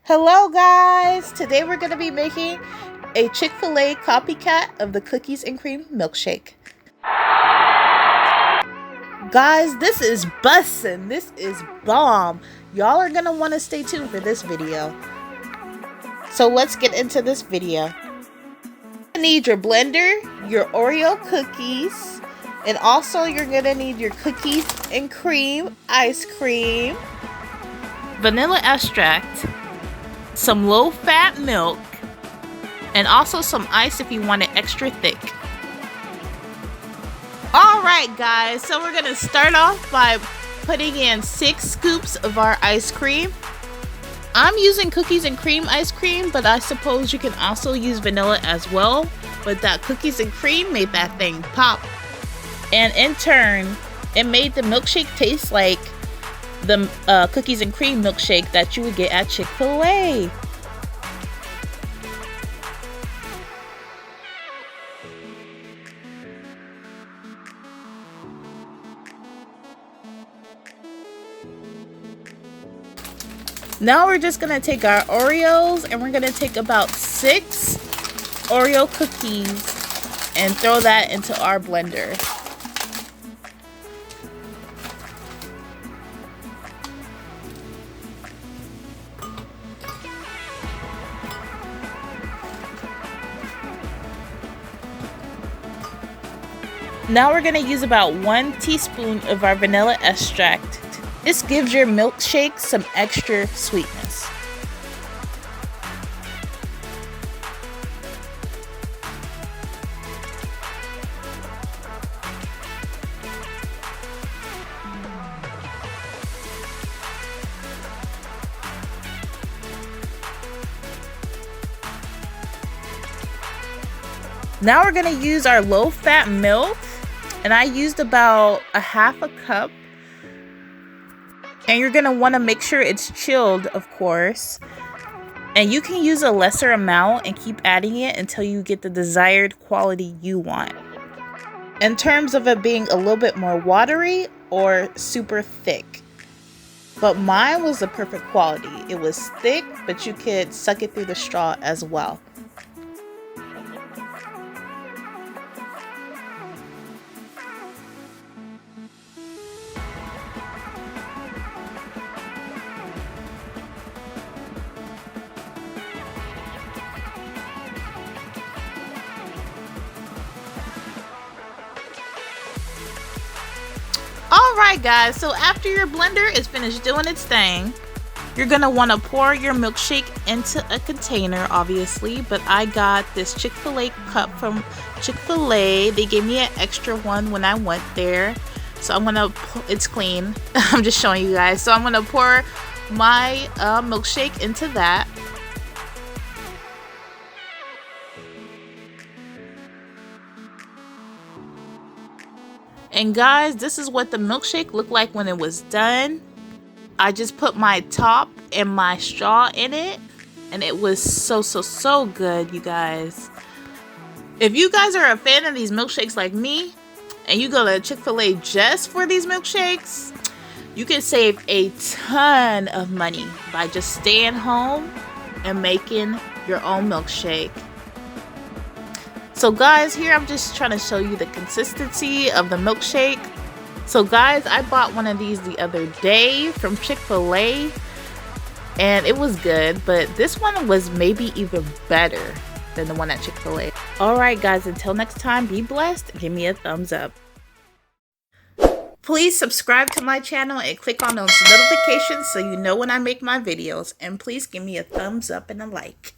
Hello guys! Today we're going to be making a Chick-fil-A copycat of the cookies and cream milkshake. Guys, this is bussin'. This is bomb. Y'all are going to want to stay tuned for this video. So let's get into this video. You need your blender, your Oreo cookies, and also you're going to need your cookies and cream ice cream, vanilla extract, some low-fat milk, and also some ice if you want it extra thick. Alright guys, so we're gonna start off by putting in 6 scoops of our ice cream. I'm using cookies and cream ice cream, but I suppose you can also use vanilla as well. But that cookies and cream made that thing pop. And in turn, it made the milkshake taste like the cookies and cream milkshake that you would get at Chick-fil-A. Now we're just gonna take our Oreos and we're gonna take about 6 Oreo cookies and throw that into our blender. Now we're going to use about 1 teaspoon of our vanilla extract. This gives your milkshake some extra sweetness. Now we're going to use our low-fat milk. And I used about a half a cup. And you're going to want to make sure it's chilled, of course. And you can use a lesser amount and keep adding it until you get the desired quality you want. In terms of it being a little bit more watery or super thick. But mine was the perfect quality. It was thick, but you could suck it through the straw as well. Alright guys, so after your blender is finished doing its thing, you're going to want to pour your milkshake into a container, obviously. But I got this Chick-fil-A cup from Chick-fil-A. They gave me an extra one when I went there. So I'm going to, it's clean. I'm just showing you guys. So I'm going to pour my milkshake into that. And guys, this is what the milkshake looked like when it was done. I just put my top and my straw in it. And it was so good, you guys. If you guys are a fan of these milkshakes like me, and you go to Chick-fil-A just for these milkshakes, you can save a ton of money by just staying home and making your own milkshake. So guys, here I'm just trying to show you the consistency of the milkshake. So guys, I bought one of these the other day from Chick-fil-A and it was good, but this one was maybe even better than the one at Chick-fil-A. Alright guys, until next time, be blessed. Give me a thumbs up. Please subscribe to my channel and click on those notifications so you know when I make my videos. And please give me a thumbs up and a like.